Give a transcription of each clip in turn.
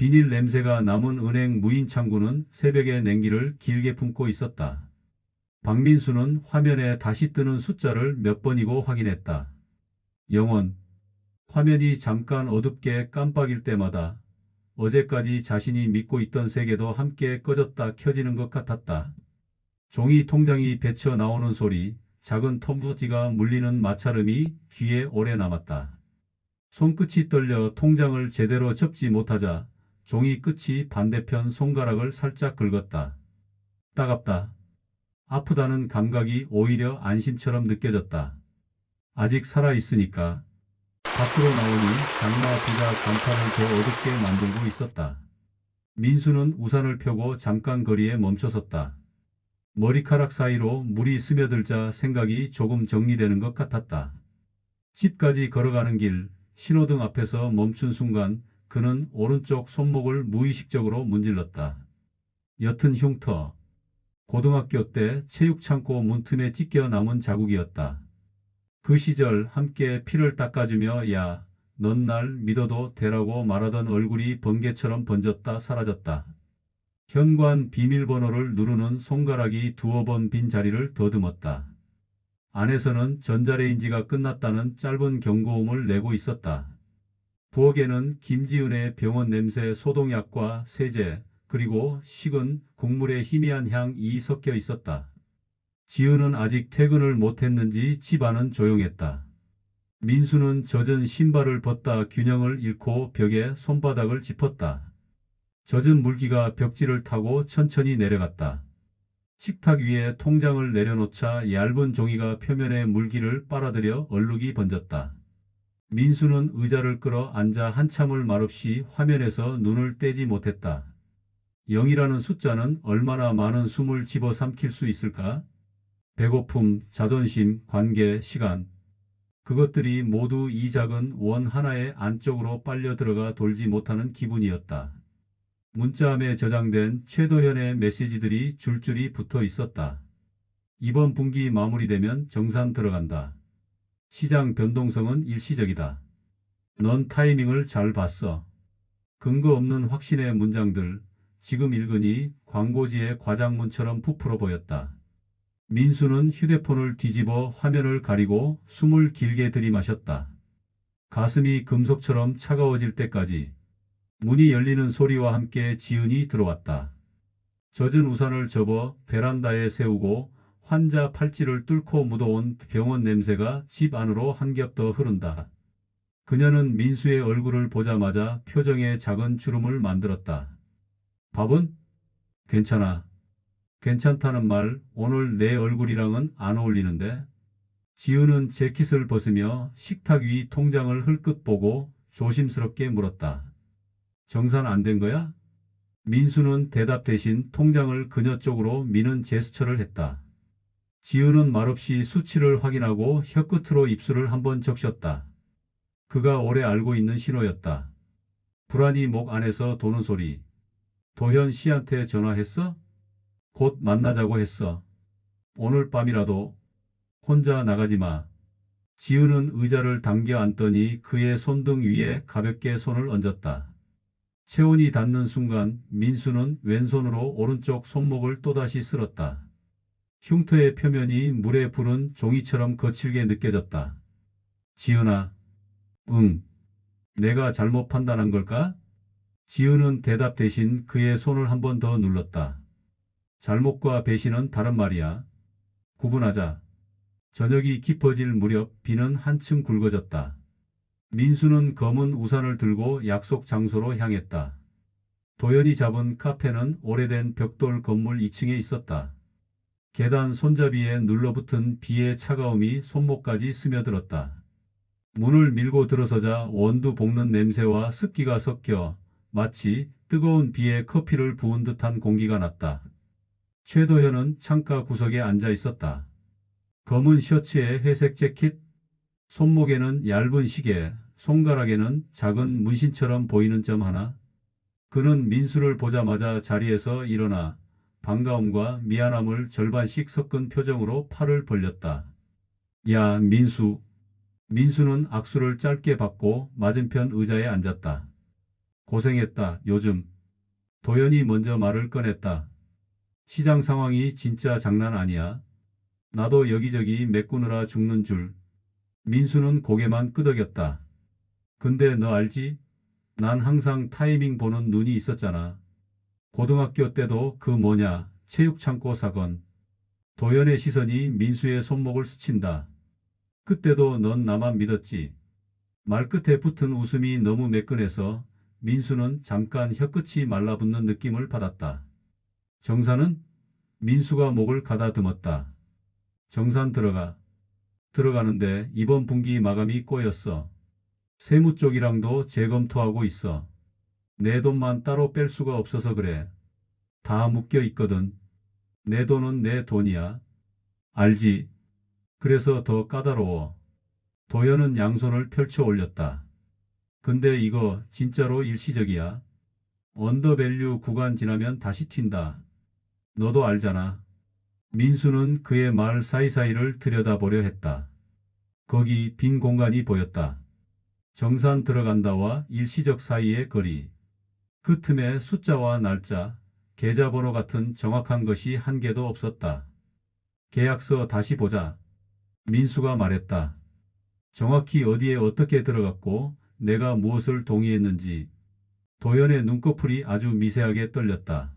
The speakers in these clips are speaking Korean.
비닐 냄새가 남은 은행 무인 창구는 새벽의 냉기를 길게 품고 있었다. 박민수는 화면에 다시 뜨는 숫자를 몇 번이고 확인했다. 0원. 화면이 잠깐 어둡게 깜빡일 때마다 어제까지 자신이 믿고 있던 세계도 함께 꺼졌다 켜지는 것 같았다. 종이 통장이 베쳐 나오는 소리, 작은 텀버지가 물리는 마찰음이 귀에 오래 남았다. 손끝이 떨려 통장을 제대로 접지 못하자 종이 끝이 반대편 손가락을 살짝 긁었다. 따갑다. 아프다는 감각이 오히려 안심처럼 느껴졌다. 아직 살아있으니까. 밖으로 나오니 장마 비가 간판을 더 어둡게 만들고 있었다. 민수는 우산을 펴고 잠깐 거리에 멈춰섰다. 머리카락 사이로 물이 스며들자 생각이 조금 정리되는 것 같았다. 집까지 걸어가는 길, 신호등 앞에서 멈춘 순간 그는 오른쪽 손목을 무의식적으로 문질렀다. 옅은 흉터. 고등학교 때 체육창고 문틈에 찢겨 남은 자국이었다. 그 시절 함께 피를 닦아주며 야, 넌 날 믿어도 되라고 말하던 얼굴이 번개처럼 번졌다 사라졌다. 현관 비밀번호를 누르는 손가락이 두어 번 빈 자리를 더듬었다. 안에서는 전자레인지가 끝났다는 짧은 경고음을 내고 있었다. 부엌에는 김지은의 병원 냄새 소독약과 세제, 그리고 식은 국물의 희미한 향이 섞여 있었다. 지은은 아직 퇴근을 못했는지 집안은 조용했다. 민수는 젖은 신발을 벗다 균형을 잃고 벽에 손바닥을 짚었다. 젖은 물기가 벽지를 타고 천천히 내려갔다. 식탁 위에 통장을 내려놓자 얇은 종이가 표면에 물기를 빨아들여 얼룩이 번졌다. 민수는 의자를 끌어 앉아 한참을 말없이 화면에서 눈을 떼지 못했다. 0이라는 숫자는 얼마나 많은 숨을 집어삼킬 수 있을까? 배고픔, 자존심, 관계, 시간. 그것들이 모두 이 작은 원 하나의 안쪽으로 빨려 들어가 돌지 못하는 기분이었다. 문자함에 저장된 최도현의 메시지들이 줄줄이 붙어 있었다. 이번 분기 마무리되면 정산 들어간다. 시장 변동성은 일시적이다. 넌 타이밍을 잘 봤어. 근거 없는 확신의 문장들, 지금 읽으니 광고지의 과장문처럼 부풀어 보였다. 민수는 휴대폰을 뒤집어 화면을 가리고 숨을 길게 들이마셨다. 가슴이 금속처럼 차가워질 때까지. 문이 열리는 소리와 함께 지은이 들어왔다. 젖은 우산을 접어 베란다에 세우고 환자 팔찌를 뚫고 묻어온 병원 냄새가 집 안으로 한 겹 더 흐른다. 그녀는 민수의 얼굴을 보자마자 표정에 작은 주름을 만들었다. 밥은? 괜찮아. 괜찮다는 말 오늘 내 얼굴이랑은 안 어울리는데. 지은은 재킷을 벗으며 식탁 위 통장을 흘끗 보고 조심스럽게 물었다. 정산 안 된 거야? 민수는 대답 대신 통장을 그녀 쪽으로 미는 제스처를 했다. 지은은 말없이 수치를 확인하고 혀끝으로 입술을 한번 적셨다. 그가 오래 알고 있는 신호였다. 불안이 목 안에서 도는 소리. 도현 씨한테 전화했어? 곧 만나자고 했어. 오늘 밤이라도 혼자 나가지 마. 지은은 의자를 당겨 앉더니 그의 손등 위에 가볍게 손을 얹었다. 체온이 닿는 순간 민수는 왼손으로 오른쪽 손목을 또다시 쓸었다. 흉터의 표면이 물에 부른 종이처럼 거칠게 느껴졌다. 지은아, 응, 내가 잘못 판단한 걸까? 지은은 대답 대신 그의 손을 한 번 더 눌렀다. 잘못과 배신은 다른 말이야. 구분하자. 저녁이 깊어질 무렵 비는 한층 굵어졌다. 민수는 검은 우산을 들고 약속 장소로 향했다. 도연이 잡은 카페는 오래된 벽돌 건물 2층에 있었다. 계단 손잡이에 눌러붙은 비의 차가움이 손목까지 스며들었다. 문을 밀고 들어서자 원두 볶는 냄새와 습기가 섞여 마치 뜨거운 비에 커피를 부은 듯한 공기가 났다. 최도현은 창가 구석에 앉아 있었다. 검은 셔츠에 회색 재킷, 손목에는 얇은 시계, 손가락에는 작은 문신처럼 보이는 점 하나. 그는 민수를 보자마자 자리에서 일어나 반가움과 미안함을 절반씩 섞은 표정으로 팔을 벌렸다. 야, 민수. 민수는 악수를 짧게 받고 맞은편 의자에 앉았다. 고생했다. 요즘. 도연이 먼저 말을 꺼냈다. 시장 상황이 진짜 장난 아니야. 나도 여기저기 메꾸느라 죽는 줄. 민수는 고개만 끄덕였다. 근데 너 알지? 난 항상 타이밍 보는 눈이 있었잖아. 고등학교 때도 그 뭐냐, 체육창고 사건. 도연의 시선이 민수의 손목을 스친다. 그때도 넌 나만 믿었지. 말끝에 붙은 웃음이 너무 매끈해서 민수는 잠깐 혀끝이 말라붙는 느낌을 받았다. 정산은? 민수가 목을 가다듬었다. 정산 들어가는데 이번 분기 마감이 꼬였어. 세무 쪽이랑도 재검토하고 있어. 내 돈만 따로 뺄 수가 없어서 그래. 다 묶여 있거든. 내 돈은 내 돈이야. 알지? 그래서 더 까다로워. 도연은 양손을 펼쳐 올렸다. 근데 이거 진짜로 일시적이야. 언더밸류 구간 지나면 다시 튄다. 너도 알잖아. 민수는 그의 말 사이사이를 들여다보려 했다. 거기 빈 공간이 보였다. 정산 들어간다와 일시적 사이의 거리. 그 틈에 숫자와 날짜, 계좌번호 같은 정확한 것이 한 개도 없었다. 계약서 다시 보자. 민수가 말했다. 정확히 어디에 어떻게 들어갔고 내가 무엇을 동의했는지. 도연의 눈꺼풀이 아주 미세하게 떨렸다.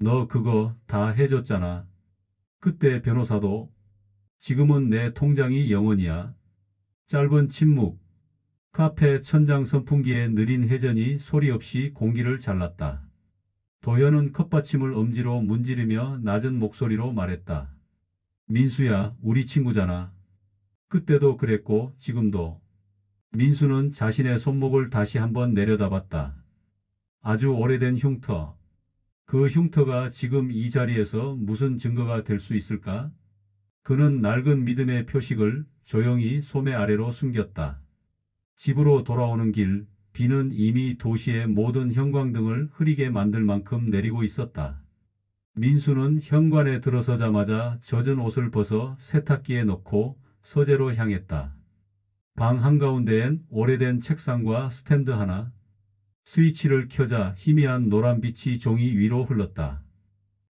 너 그거 다 해줬잖아. 그때 변호사도. 지금은 내 통장이 영원이야. 짧은 침묵. 카페 천장 선풍기의 느린 회전이 소리 없이 공기를 잘랐다. 도연은 컵받침을 엄지로 문지르며 낮은 목소리로 말했다. 민수야, 우리 친구잖아. 그때도 그랬고 지금도. 민수는 자신의 손목을 다시 한번 내려다봤다. 아주 오래된 흉터. 그 흉터가 지금 이 자리에서 무슨 증거가 될 수 있을까? 그는 낡은 믿음의 표식을 조용히 소매 아래로 숨겼다. 집으로 돌아오는 길, 비는 이미 도시의 모든 형광등을 흐리게 만들 만큼 내리고 있었다. 민수는 현관에 들어서자마자 젖은 옷을 벗어 세탁기에 넣고 서재로 향했다. 방 한가운데엔 오래된 책상과 스탠드 하나. 스위치를 켜자 희미한 노란빛이 종이 위로 흘렀다.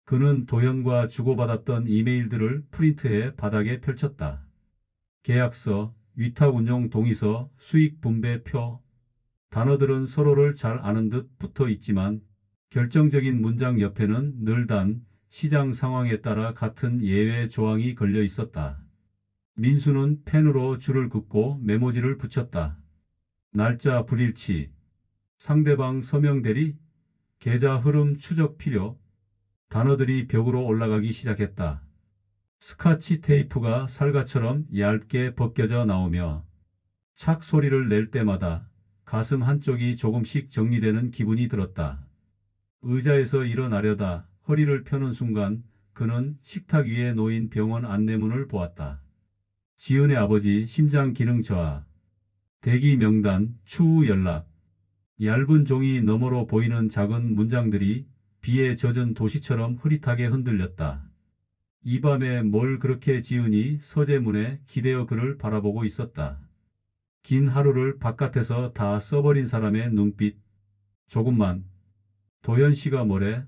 그는 도연과 주고받았던 이메일들을 프린트해 바닥에 펼쳤다. 계약서, 위탁운용 동의서, 수익 분배표. 단어들은 서로를 잘 아는 듯 붙어 있지만 결정적인 문장 옆에는 늘 단, 시장 상황에 따라 같은 예외 조항이 걸려 있었다. 민수는 펜으로 줄을 긋고 메모지를 붙였다. 날짜 불일치, 상대방 서명 대리, 계좌 흐름 추적 필요. 단어들이 벽으로 올라가기 시작했다. 스카치 테이프가 살갗처럼 얇게 벗겨져 나오며 착 소리를 낼 때마다 가슴 한쪽이 조금씩 정리되는 기분이 들었다. 의자에서 일어나려다 허리를 펴는 순간 그는 식탁 위에 놓인 병원 안내문을 보았다. 지은의 아버지 심장 기능 저하. 대기 명단, 추후 연락. 얇은 종이 너머로 보이는 작은 문장들이 비에 젖은 도시처럼 흐릿하게 흔들렸다. 이 밤에 뭘 그렇게 지은이 서재문에 기대어 그를 바라보고 있었다. 긴 하루를 바깥에서 다 써버린 사람의 눈빛. 조금만. 도연 씨가 뭐래?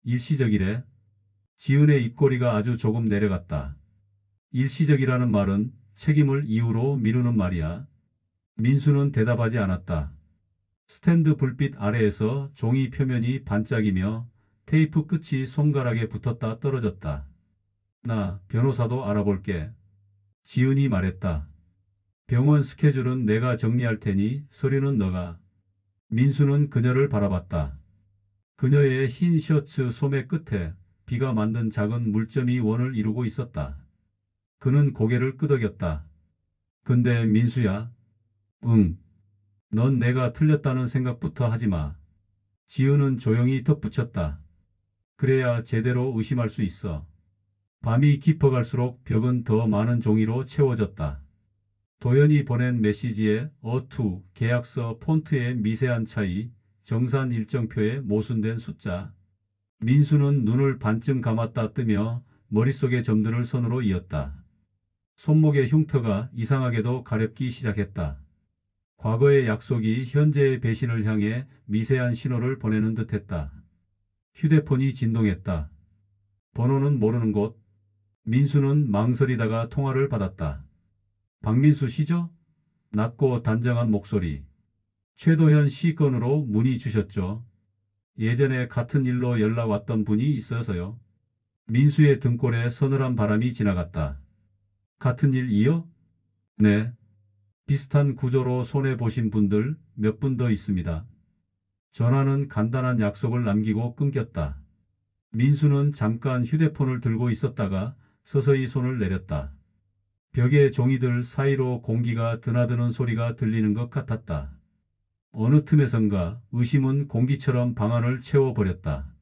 일시적이래. 지은의 입꼬리가 아주 조금 내려갔다. 일시적이라는 말은 책임을 이유로 미루는 말이야. 민수는 대답하지 않았다. 스탠드 불빛 아래에서 종이 표면이 반짝이며 테이프 끝이 손가락에 붙었다 떨어졌다. 나 변호사도 알아볼게. 지은이 말했다. 병원 스케줄은 내가 정리할 테니 서류는 너가. 민수는 그녀를 바라봤다. 그녀의 흰 셔츠 소매 끝에 비가 만든 작은 물점이 원을 이루고 있었다. 그는 고개를 끄덕였다. 근데 민수야? 응. 넌 내가 틀렸다는 생각부터 하지 마. 지은은 조용히 덧붙였다. 그래야 제대로 의심할 수 있어. 밤이 깊어갈수록 벽은 더 많은 종이로 채워졌다. 도연이 보낸 메시지에 어투, 계약서 폰트의 미세한 차이, 정산 일정표에 모순된 숫자. 민수는 눈을 반쯤 감았다 뜨며 머릿속의 점들을 선으로 이었다. 손목의 흉터가 이상하게도 가렵기 시작했다. 과거의 약속이 현재의 배신을 향해 미세한 신호를 보내는 듯했다. 휴대폰이 진동했다. 번호는 모르는 곳. 민수는 망설이다가 통화를 받았다. 박민수 씨죠? 낮고 단정한 목소리. 최도현 씨 건으로 문의 주셨죠. 예전에 같은 일로 연락 왔던 분이 있어서요. 민수의 등골에 서늘한 바람이 지나갔다. 같은 일이요? 네. 비슷한 구조로 손해보신 분들 몇 분 더 있습니다. 전화는 간단한 약속을 남기고 끊겼다. 민수는 잠깐 휴대폰을 들고 있었다가 서서히 손을 내렸다. 벽에 종이들 사이로 공기가 드나드는 소리가 들리는 것 같았다. 어느 틈에선가 의심은 공기처럼 방안을 채워버렸다.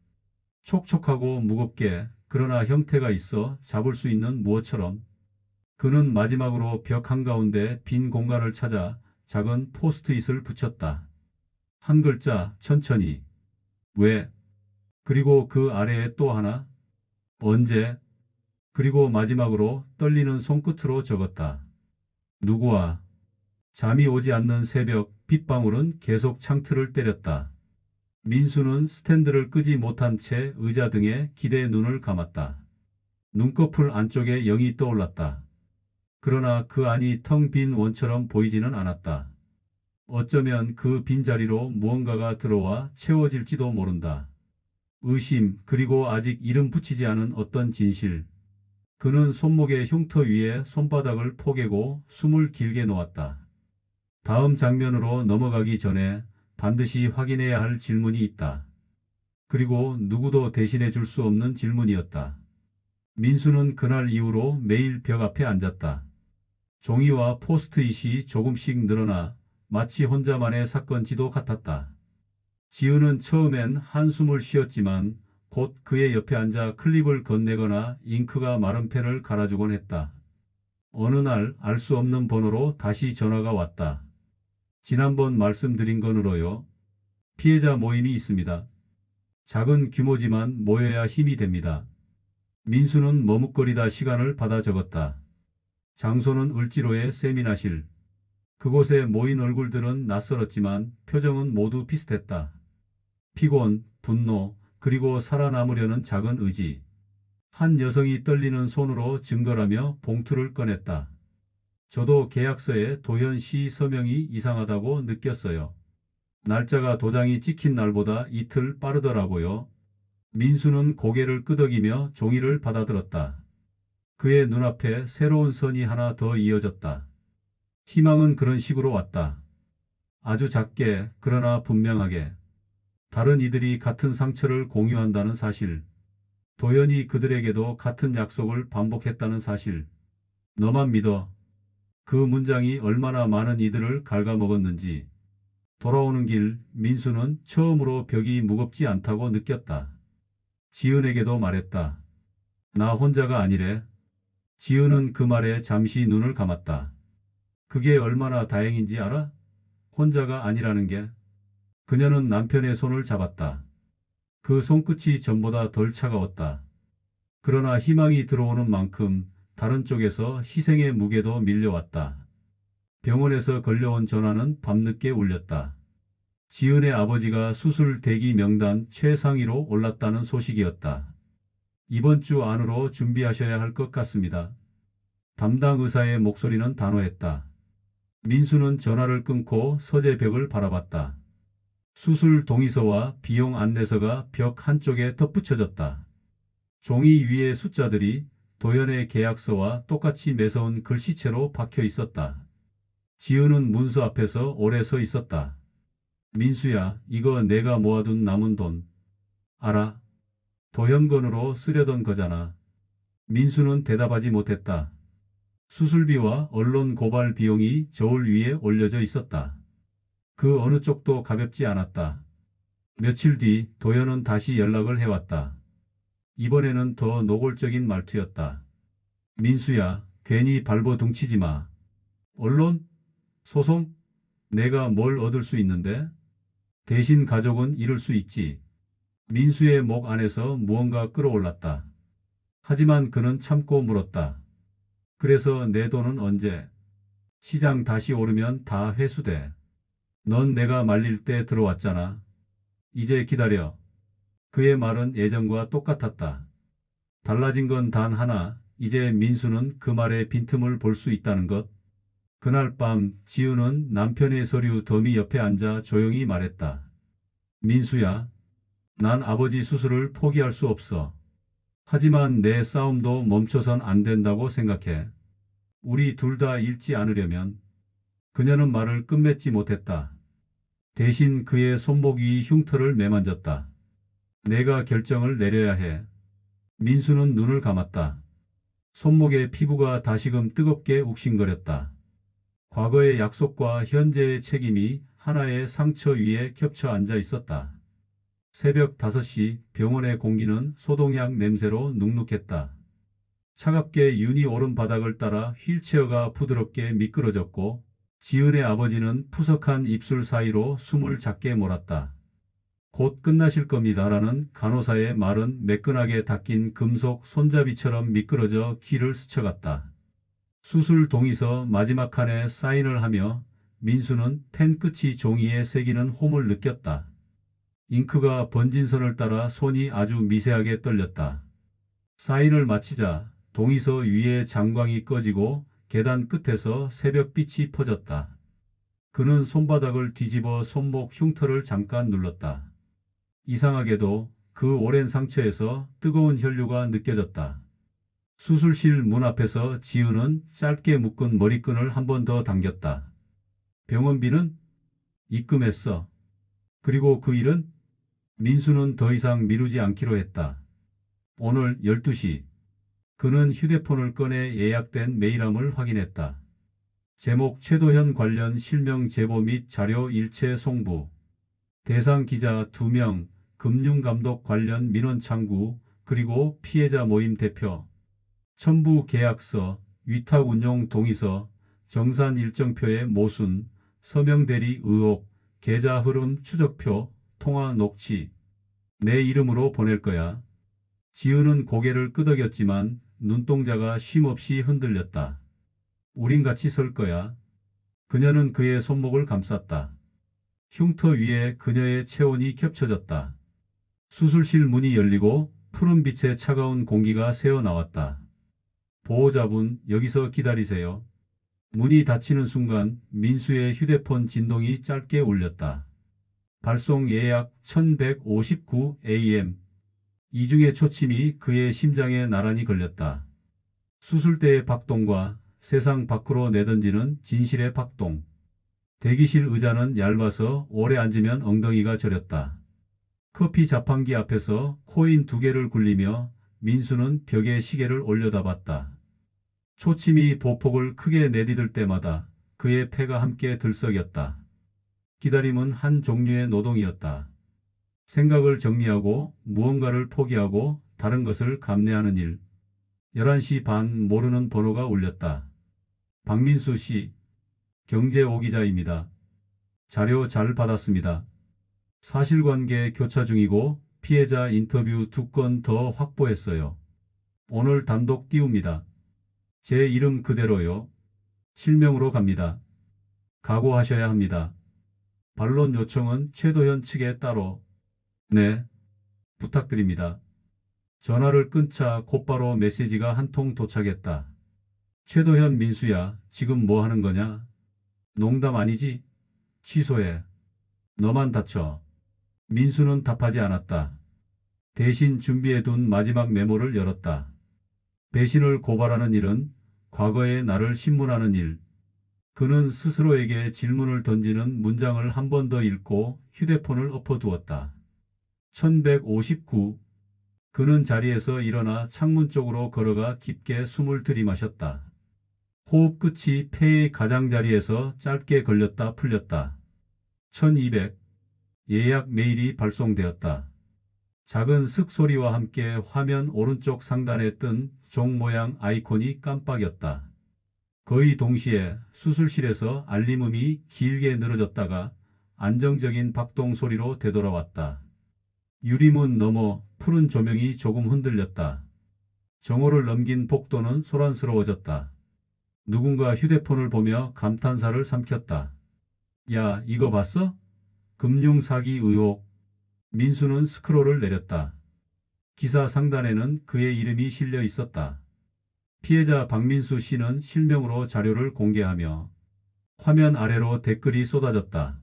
촉촉하고 무겁게 그러나 형태가 있어 잡을 수 있는 무엇처럼. 그는 마지막으로 벽 한가운데 빈 공간을 찾아 작은 포스트잇을 붙였다. 한 글자 천천히. 왜? 그리고 그 아래에 또 하나. 언제? 그리고 마지막으로 떨리는 손끝으로 적었다. 누구와? 잠이 오지 않는 새벽 빗방울은 계속 창틀을 때렸다. 민수는 스탠드를 끄지 못한 채 의자 등에 기대의 눈을 감았다. 눈꺼풀 안쪽에 영이 떠올랐다. 그러나 그 안이 텅 빈 원처럼 보이지는 않았다. 어쩌면 그 빈자리로 무언가가 들어와 채워질지도 모른다. 의심, 그리고 아직 이름 붙이지 않은 어떤 진실. 그는 손목의 흉터 위에 손바닥을 포개고 숨을 길게 놓았다. 다음 장면으로 넘어가기 전에 반드시 확인해야 할 질문이 있다. 그리고 누구도 대신해 줄 수 없는 질문이었다. 민수는 그날 이후로 매일 벽 앞에 앉았다. 종이와 포스트잇이 조금씩 늘어나 마치 혼자만의 사건지도 같았다. 지은은 처음엔 한숨을 쉬었지만 곧 그의 옆에 앉아 클립을 건네거나 잉크가 마른 펜을 갈아주곤 했다. 어느 날 알 수 없는 번호로 다시 전화가 왔다. 지난번 말씀드린 건으로요. 피해자 모임이 있습니다. 작은 규모지만 모여야 힘이 됩니다. 민수는 머뭇거리다 시간을 받아 적었다. 장소는 을지로의 세미나실. 그곳에 모인 얼굴들은 낯설었지만 표정은 모두 비슷했다. 피곤, 분노, 그리고 살아남으려는 작은 의지. 한 여성이 떨리는 손으로 증거라며 봉투를 꺼냈다. 저도 계약서에 도현 씨 서명이 이상하다고 느꼈어요. 날짜가 도장이 찍힌 날보다 이틀 빠르더라고요. 민수는 고개를 끄덕이며 종이를 받아들었다. 그의 눈앞에 새로운 선이 하나 더 이어졌다. 희망은 그런 식으로 왔다. 아주 작게, 그러나 분명하게. 다른 이들이 같은 상처를 공유한다는 사실. 도연이 그들에게도 같은 약속을 반복했다는 사실. 너만 믿어. 그 문장이 얼마나 많은 이들을 갉아먹었는지. 돌아오는 길 민수는 처음으로 벽이 무겁지 않다고 느꼈다. 지은에게도 말했다. 나 혼자가 아니래. 지은은 그 말에 잠시 눈을 감았다. 그게 얼마나 다행인지 알아? 혼자가 아니라는 게. 그녀는 남편의 손을 잡았다. 그 손끝이 전보다 덜 차가웠다. 그러나 희망이 들어오는 만큼 다른 쪽에서 희생의 무게도 밀려왔다. 병원에서 걸려온 전화는 밤늦게 울렸다. 지은의 아버지가 수술 대기 명단 최상위로 올랐다는 소식이었다. 이번 주 안으로 준비하셔야 할 것 같습니다. 담당 의사의 목소리는 단호했다. 민수는 전화를 끊고 서재벽을 바라봤다. 수술 동의서와 비용 안내서가 벽 한쪽에 덧붙여졌다. 종이 위에 숫자들이 도연의 계약서와 똑같이 매서운 글씨체로 박혀 있었다. 지은은 문서 앞에서 오래 서 있었다. 민수야, 이거 내가 모아둔 남은 돈. 알아? 도현건으로 쓰려던 거잖아. 민수는 대답하지 못했다. 수술비와 언론 고발 비용이 저울 위에 올려져 있었다. 그 어느 쪽도 가볍지 않았다. 며칠 뒤 도연은 다시 연락을 해왔다. 이번에는 더 노골적인 말투였다. 민수야, 괜히 발버둥치지 마. 언론? 소송? 내가 뭘 얻을 수 있는데? 대신 가족은 잃을 수 있지. 민수의 목 안에서 무언가 끌어올랐다. 하지만 그는 참고 물었다. 그래서 내 돈은 언제? 시장 다시 오르면 다 회수돼. 넌 내가 말릴 때 들어왔잖아. 이제 기다려. 그의 말은 예전과 똑같았다. 달라진 건 단 하나. 이제 민수는 그 말에 빈틈을 볼 수 있다는 것. 그날 밤 지우는 남편의 서류 더미 옆에 앉아 조용히 말했다. 민수야, 난 아버지 수술을 포기할 수 없어. 하지만 내 싸움도 멈춰선 안 된다고 생각해. 우리 둘 다 잃지 않으려면. 그녀는 말을 끝맺지 못했다. 대신 그의 손목 위 흉터를 매만졌다. 내가 결정을 내려야 해. 민수는 눈을 감았다. 손목의 피부가 다시금 뜨겁게 욱신거렸다. 과거의 약속과 현재의 책임이 하나의 상처 위에 겹쳐 앉아 있었다. 새벽 5시 병원의 공기는 소독약 냄새로 눅눅했다. 차갑게 윤이 오른 바닥을 따라 휠체어가 부드럽게 미끄러졌고 지은의 아버지는 푸석한 입술 사이로 숨을 작게 몰았다. 곧 끝나실 겁니다라는 간호사의 말은 매끈하게 닦인 금속 손잡이처럼 미끄러져 귀를 스쳐갔다. 수술 동의서 마지막 칸에 사인을 하며 민수는 펜 끝이 종이에 새기는 홈을 느꼈다. 잉크가 번진 선을 따라 손이 아주 미세하게 떨렸다. 사인을 마치자 동의서 위에 장광이 꺼지고 계단 끝에서 새벽빛이 퍼졌다. 그는 손바닥을 뒤집어 손목 흉터를 잠깐 눌렀다. 이상하게도 그 오랜 상처에서 뜨거운 혈류가 느껴졌다. 수술실 문 앞에서 지은은 짧게 묶은 머리끈을 한 번 더 당겼다. 병원비는 입금했어. 그리고 그 일은 민수는 더 이상 미루지 않기로 했다. 오늘 12시. 그는 휴대폰을 꺼내 예약된 메일함을 확인했다. 제목 최도현 관련 실명 제보 및 자료 일체 송부. 대상 기자 2명, 금융감독 관련 민원 창구, 그리고 피해자 모임 대표. 첨부 계약서, 위탁 운용 동의서, 정산 일정표의 모순, 서명 대리 의혹, 계좌 흐름 추적표, 통화 녹취. 내 이름으로 보낼 거야. 지은은 고개를 끄덕였지만 눈동자가 쉼없이 흔들렸다. 우린 같이 설 거야. 그녀는 그의 손목을 감쌌다. 흉터 위에 그녀의 체온이 겹쳐졌다. 수술실 문이 열리고 푸른 빛에 차가운 공기가 새어나왔다. 보호자분, 여기서 기다리세요. 문이 닫히는 순간 민수의 휴대폰 진동이 짧게 울렸다. 발송 예약 1159 AM. 이중의 초침이 그의 심장에 나란히 걸렸다. 수술대의 박동과 세상 밖으로 내던지는 진실의 박동. 대기실 의자는 얇아서 오래 앉으면 엉덩이가 저렸다. 커피 자판기 앞에서 코인 2개를 굴리며 민수는 벽에 시계를 올려다봤다. 초침이 보폭을 크게 내디딜 때마다 그의 폐가 함께 들썩였다. 기다림은 한 종류의 노동이었다. 생각을 정리하고 무언가를 포기하고 다른 것을 감내하는 일. 11시 반 모르는 번호가 울렸다. 박민수 씨, 경제오기자입니다. 자료 잘 받았습니다. 사실관계 교차 중이고 피해자 인터뷰 2건 더 확보했어요. 오늘 단독 띄웁니다. 제 이름 그대로요. 실명으로 갑니다. 각오하셔야 합니다. 반론 요청은 최도현 측에 따로. 네, 부탁드립니다. 전화를 끊자 곧바로 메시지가 한 통 도착했다. 최도현 민수야, 지금 뭐 하는 거냐? 농담 아니지? 취소해. 너만 다쳐. 민수는 답하지 않았다. 대신 준비해둔 마지막 메모를 열었다. 배신을 고발하는 일은 과거의 나를 신문하는 일. 그는 스스로에게 질문을 던지는 문장을 한 번 더 읽고 휴대폰을 엎어두었다. 1159. 그는 자리에서 일어나 창문 쪽으로 걸어가 깊게 숨을 들이마셨다. 호흡 끝이 폐의 가장자리에서 짧게 걸렸다 풀렸다. 1200. 예약 메일이 발송되었다. 작은 슥 소리와 함께 화면 오른쪽 상단에 뜬 종 모양 아이콘이 깜빡였다. 거의 동시에 수술실에서 알림음이 길게 늘어졌다가 안정적인 박동 소리로 되돌아왔다. 유리문 너머 푸른 조명이 조금 흔들렸다. 정오를 넘긴 복도는 소란스러워졌다. 누군가 휴대폰을 보며 감탄사를 삼켰다. 야, 이거 봤어? 금융사기 의혹. 민수는 스크롤을 내렸다. 기사 상단에는 그의 이름이 실려 있었다. 피해자 박민수 씨는 실명으로 자료를 공개하며 화면 아래로 댓글이 쏟아졌다.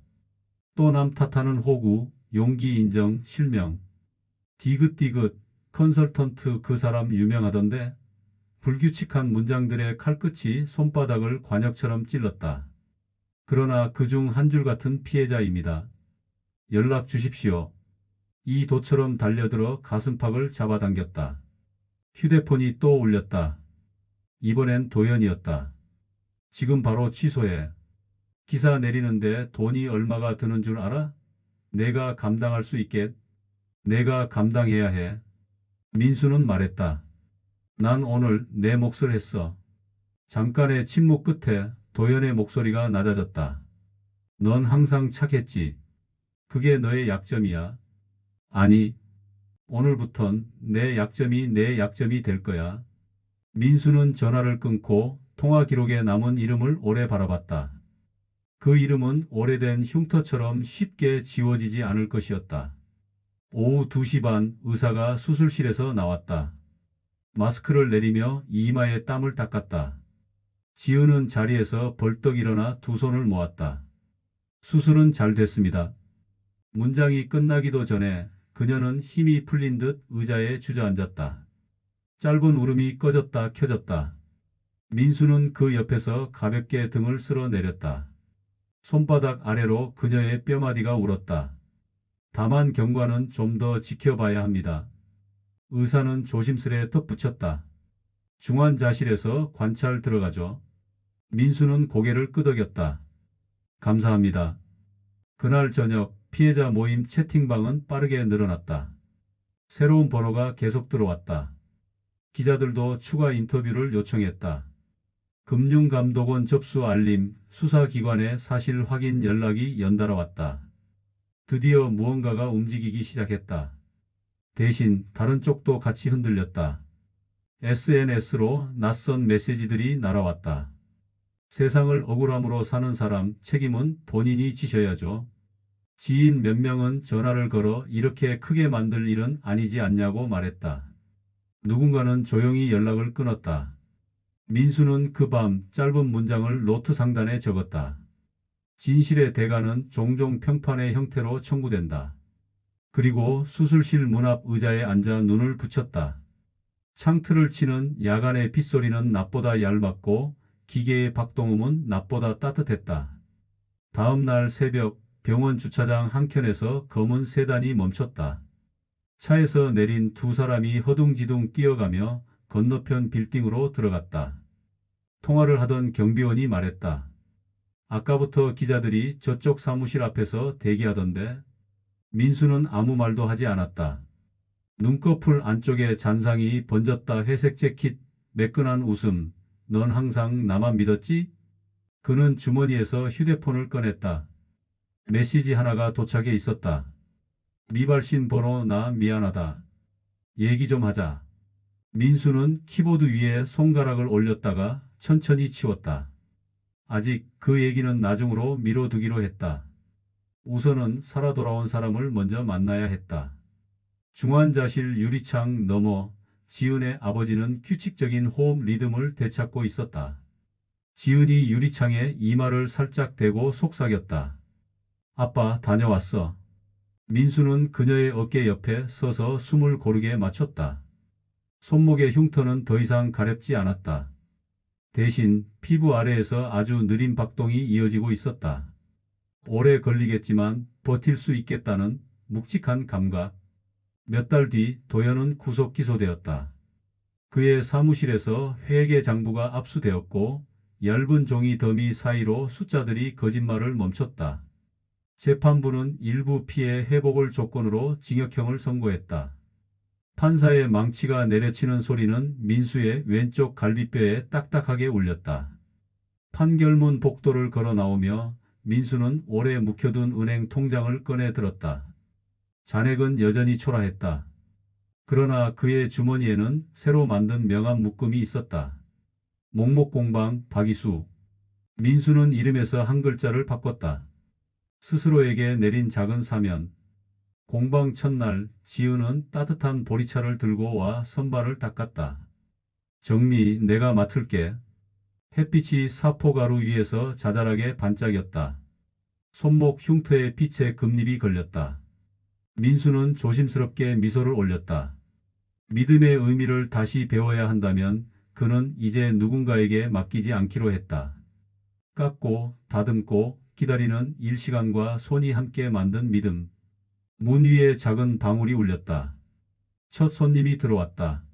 또 남 탓하는 호구, 용기 인정, 실명. 디귿디귿, 컨설턴트 그 사람 유명하던데? 불규칙한 문장들의 칼끝이 손바닥을 관역처럼 찔렀다. 그러나 그중 한 줄 같은 피해자입니다. 연락 주십시오. 이 도처럼 달려들어 가슴팍을 잡아당겼다. 휴대폰이 또 울렸다. 이번엔 도연이었다. 지금 바로 취소해. 기사 내리는데 돈이 얼마가 드는 줄 알아? 내가 감당할 수 있겠? 내가 감당해야 해. 민수는 말했다. 난 오늘 내 몫을 했어. 잠깐의 침묵 끝에 도연의 목소리가 낮아졌다. 넌 항상 착했지. 그게 너의 약점이야. 아니, 오늘부턴 내 약점이 될 거야. 민수는 전화를 끊고 통화 기록에 남은 이름을 오래 바라봤다. 그 이름은 오래된 흉터처럼 쉽게 지워지지 않을 것이었다. 오후 2시 반 의사가 수술실에서 나왔다. 마스크를 내리며 이마에 땀을 닦았다. 지은은 자리에서 벌떡 일어나 두 손을 모았다. 수술은 잘 됐습니다. 문장이 끝나기도 전에 그녀는 힘이 풀린 듯 의자에 주저앉았다. 짧은 울음이 꺼졌다 켜졌다. 민수는 그 옆에서 가볍게 등을 쓸어내렸다. 손바닥 아래로 그녀의 뼈마디가 울었다. 다만 경과는 좀 더 지켜봐야 합니다. 의사는 조심스레 덧붙였다. 중환자실에서 관찰 들어가죠. 민수는 고개를 끄덕였다. 감사합니다. 그날 저녁 피해자 모임 채팅방은 빠르게 늘어났다. 새로운 번호가 계속 들어왔다. 기자들도 추가 인터뷰를 요청했다. 금융감독원 접수 알림, 수사기관의 사실 확인 연락이 연달아 왔다. 드디어 무언가가 움직이기 시작했다. 대신 다른 쪽도 같이 흔들렸다. SNS로 낯선 메시지들이 날아왔다. 세상을 억울함으로 사는 사람 책임은 본인이 지셔야죠. 지인 몇 명은 전화를 걸어 이렇게 크게 만들 일은 아니지 않냐고 말했다. 누군가는 조용히 연락을 끊었다. 민수는 그 밤 짧은 문장을 노트 상단에 적었다. 진실의 대가는 종종 평판의 형태로 청구된다. 그리고 수술실 문 앞 의자에 앉아 눈을 붙였다. 창틀을 치는 야간의 빗소리는 낮보다 얇았고 기계의 박동음은 낮보다 따뜻했다. 다음 날 새벽 병원 주차장 한켠에서 검은 세단이 멈췄다. 차에서 내린 두 사람이 허둥지둥 뛰어가며 건너편 빌딩으로 들어갔다. 통화를 하던 경비원이 말했다. 아까부터 기자들이 저쪽 사무실 앞에서 대기하던데. 민수는 아무 말도 하지 않았다. 눈꺼풀 안쪽에 잔상이 번졌다. 회색 재킷, 매끈한 웃음. 넌 항상 나만 믿었지? 그는 주머니에서 휴대폰을 꺼냈다. 메시지 하나가 도착해 있었다. 미발신 번호 나 미안하다. 얘기 좀 하자. 민수는 키보드 위에 손가락을 올렸다가 천천히 치웠다. 아직 그 얘기는 나중으로 미뤄두기로 했다. 우선은 살아 돌아온 사람을 먼저 만나야 했다. 중환자실 유리창 너머 지은의 아버지는 규칙적인 호흡 리듬을 되찾고 있었다. 지은이 유리창에 이마를 살짝 대고 속삭였다. 아빠 다녀왔어. 민수는 그녀의 어깨 옆에 서서 숨을 고르게 맞췄다. 손목의 흉터는 더 이상 가렵지 않았다. 대신 피부 아래에서 아주 느린 박동이 이어지고 있었다. 오래 걸리겠지만 버틸 수 있겠다는 묵직한 감각. 몇 달 뒤 도연은 구속 기소되었다. 그의 사무실에서 회계 장부가 압수되었고 얇은 종이 더미 사이로 숫자들이 거짓말을 멈췄다. 재판부는 일부 피해 회복을 조건으로 징역형을 선고했다. 판사의 망치가 내려치는 소리는 민수의 왼쪽 갈비뼈에 딱딱하게 울렸다. 판결문 복도를 걸어 나오며 민수는 오래 묵혀둔 은행 통장을 꺼내 들었다. 잔액은 여전히 초라했다. 그러나 그의 주머니에는 새로 만든 명함 묶음이 있었다. 목목공방 박이수. 민수는 이름에서 한 글자를 바꿨다. 스스로에게 내린 작은 사면. 공방 첫날 지은은 따뜻한 보리차를 들고 와 선발을 닦았다. 정리 내가 맡을게. 햇빛이 사포가루 위에서 자잘하게 반짝였다. 손목 흉터에 빛의 금립이 걸렸다. 민수는 조심스럽게 미소를 올렸다. 믿음의 의미를 다시 배워야 한다면 그는 이제 누군가에게 맡기지 않기로 했다. 깎고 다듬고 기다리는 일시간과 손이 함께 만든 믿음. 문 위에 작은 방울이 울렸다. 첫 손님이 들어왔다.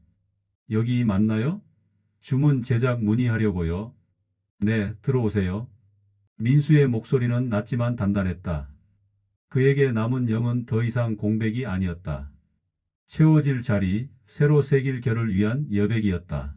여기 맞나요? 주문 제작 문의하려고요. 네, 들어오세요. 민수의 목소리는 낮지만 단단했다. 그에게 남은 영은 더 이상 공백이 아니었다. 채워질 자리, 새로 새길 결을 위한 여백이었다.